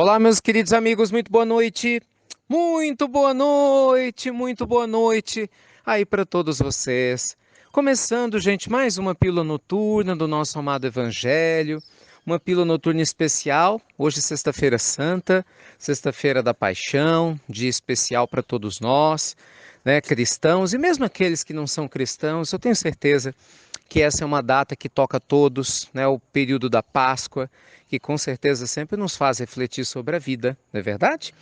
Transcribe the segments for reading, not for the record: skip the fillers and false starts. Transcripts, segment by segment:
Olá, meus queridos amigos, muito boa noite. Muito boa noite, muito boa noite aí para todos vocês. Começando, gente, mais uma pílula noturna do nosso amado Evangelho. Uma pílula noturna especial. Hoje, Sexta-feira Santa, Sexta-feira da Paixão, dia especial para todos nós, né, cristãos e mesmo aqueles que não são cristãos. Eu tenho certeza que essa é uma data que toca a todos, né, o período da Páscoa, que com certeza sempre nos faz refletir sobre a vida, não é verdade?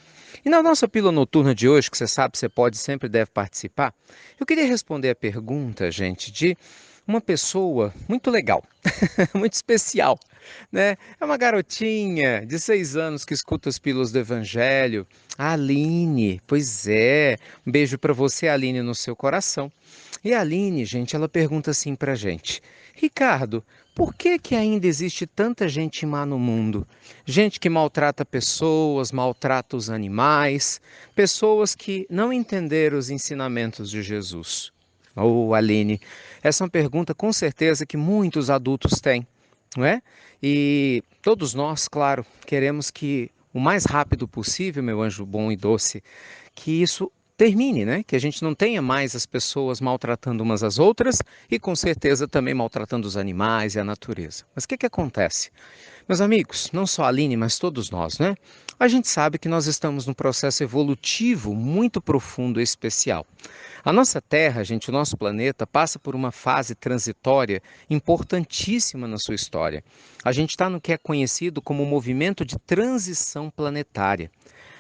E na nossa pílula noturna de hoje, que você sabe, você pode sempre deve participar, eu queria responder a pergunta, gente, de uma pessoa muito legal, muito especial, né? É uma garotinha de 6 anos que escuta as pílulas do Evangelho, a Aline. Pois é, um beijo para você, Aline, no seu coração. E a Aline, gente, ela pergunta assim pra gente: Ricardo, por que que ainda existe tanta gente má no mundo? Gente que maltrata pessoas, maltrata os animais, pessoas que não entenderam os ensinamentos de Jesus. Oh, Aline, essa é uma pergunta com certeza que muitos adultos têm, não é? E todos nós, claro, queremos que o mais rápido possível, meu anjo bom e doce, que isso termine, né? Que a gente não tenha mais as pessoas maltratando umas às outras e com certeza também maltratando os animais e a natureza. Mas o que que acontece? Meus amigos, não só a Aline, mas todos nós, né? A gente sabe que nós estamos num processo evolutivo muito profundo e especial. A nossa Terra, gente, o nosso planeta, passa por uma fase transitória importantíssima na sua história. A gente está no que é conhecido como o movimento de transição planetária.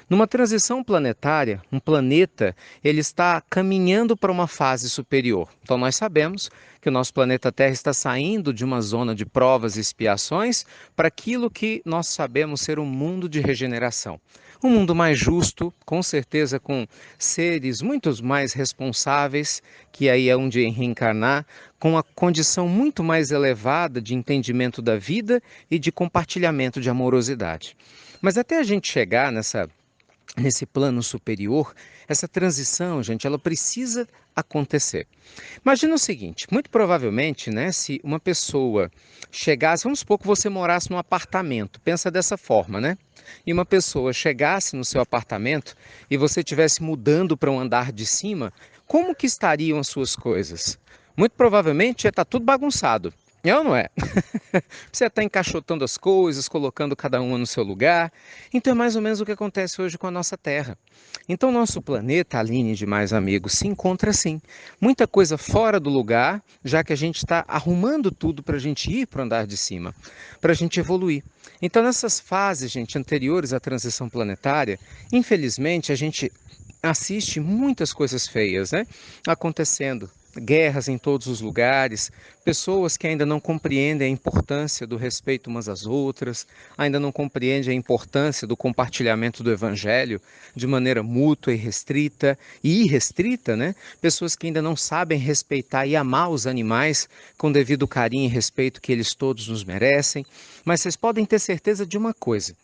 Numa transição planetária, um planeta ele está caminhando para uma fase superior. Então nós sabemos que o nosso planeta Terra está saindo de uma zona de provas e expiações para aquilo que nós sabemos ser um mundo de regeneração. Um mundo mais justo, com certeza com seres muito mais responsáveis, que aí é onde reencarnar, com a condição muito mais elevada de entendimento da vida e de compartilhamento de amorosidade. Mas até a gente chegar nesse plano superior, essa transição, gente, ela precisa acontecer. Imagina o seguinte, muito provavelmente, né, se uma pessoa chegasse, vamos supor que você morasse num apartamento, pensa dessa forma, né? E uma pessoa chegasse no seu apartamento e você estivesse mudando para um andar de cima, como que estariam as suas coisas? Muito provavelmente ia estar tudo bagunçado. É ou não é? Você está encaixotando as coisas, colocando cada uma no seu lugar. Então é mais ou menos o que acontece hoje com a nossa Terra. Então nosso planeta, Aline e demais amigos, se encontra assim. Muita coisa fora do lugar, já que a gente está arrumando tudo para a gente ir para o andar de cima, para a gente evoluir. Então nessas fases, gente, anteriores à transição planetária, infelizmente a gente assiste muitas coisas feias, né, acontecendo. Guerras em todos os lugares, pessoas que ainda não compreendem a importância do respeito umas às outras, ainda não compreendem a importância do compartilhamento do evangelho de maneira mútua e restrita e irrestrita, né? Pessoas que ainda não sabem respeitar e amar os animais com devido carinho e respeito que eles todos nos merecem. Mas vocês podem ter certeza de uma coisa: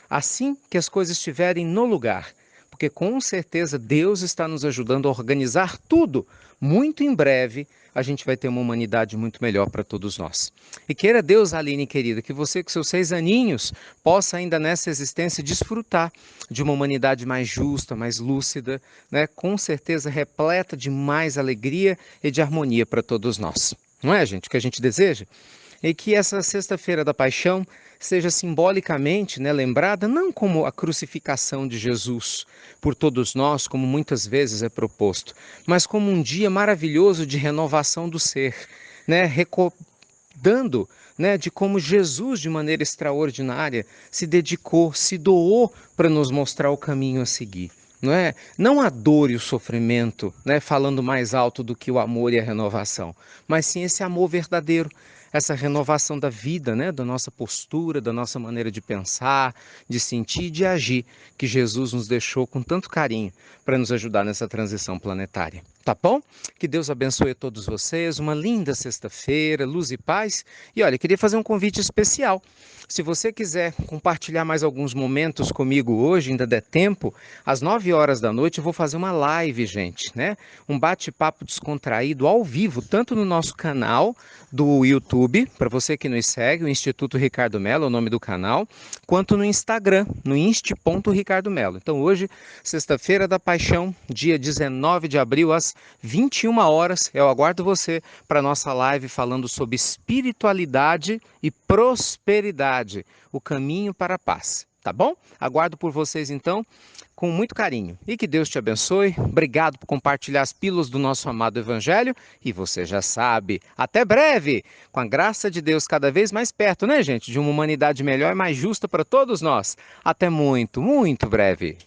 assim que as coisas estiverem no lugar, porque com certeza Deus está nos ajudando a organizar tudo. Muito em breve a gente vai ter uma humanidade muito melhor para todos nós. E queira Deus, Aline querida, que você com seus 6 aninhos possa ainda nessa existência desfrutar de uma humanidade mais justa, mais lúcida, né? Com certeza repleta de mais alegria e de harmonia para todos nós. Não é, gente, o que a gente deseja? E que essa Sexta-feira da Paixão seja simbolicamente, né, lembrada não como a crucificação de Jesus por todos nós, como muitas vezes é proposto, mas como um dia maravilhoso de renovação do ser, né, recordando, né, de como Jesus, de maneira extraordinária, se dedicou, se doou para nos mostrar o caminho a seguir. Não é? Não a dor e o sofrimento, né, falando mais alto do que o amor e a renovação, mas sim esse amor verdadeiro, essa renovação da vida, né, da nossa postura, da nossa maneira de pensar, de sentir e de agir, que Jesus nos deixou com tanto carinho para nos ajudar nessa transição planetária. Tá bom? Que Deus abençoe a todos vocês, uma linda sexta-feira, luz e paz. E olha, queria fazer um convite especial. Se você quiser compartilhar mais alguns momentos comigo hoje, ainda der tempo, às 9 horas da noite eu vou fazer uma live, gente, né? Um bate-papo descontraído ao vivo, tanto no nosso canal do YouTube, YouTube, para você que nos segue, o Instituto Ricardo Mello é o nome do canal, quanto no Instagram, no inst.ricardomelo. Então hoje, sexta-feira da Paixão, dia 19 de abril, às 21 horas, eu aguardo você para a nossa live falando sobre espiritualidade e prosperidade, o caminho para a paz. Tá bom? Aguardo por vocês então, com muito carinho. E que Deus te abençoe. Obrigado por compartilhar as pílulas do nosso amado Evangelho. E você já sabe, até breve, com a graça de Deus cada vez mais perto, né, gente? De uma humanidade melhor e mais justa para todos nós. Até muito, muito breve.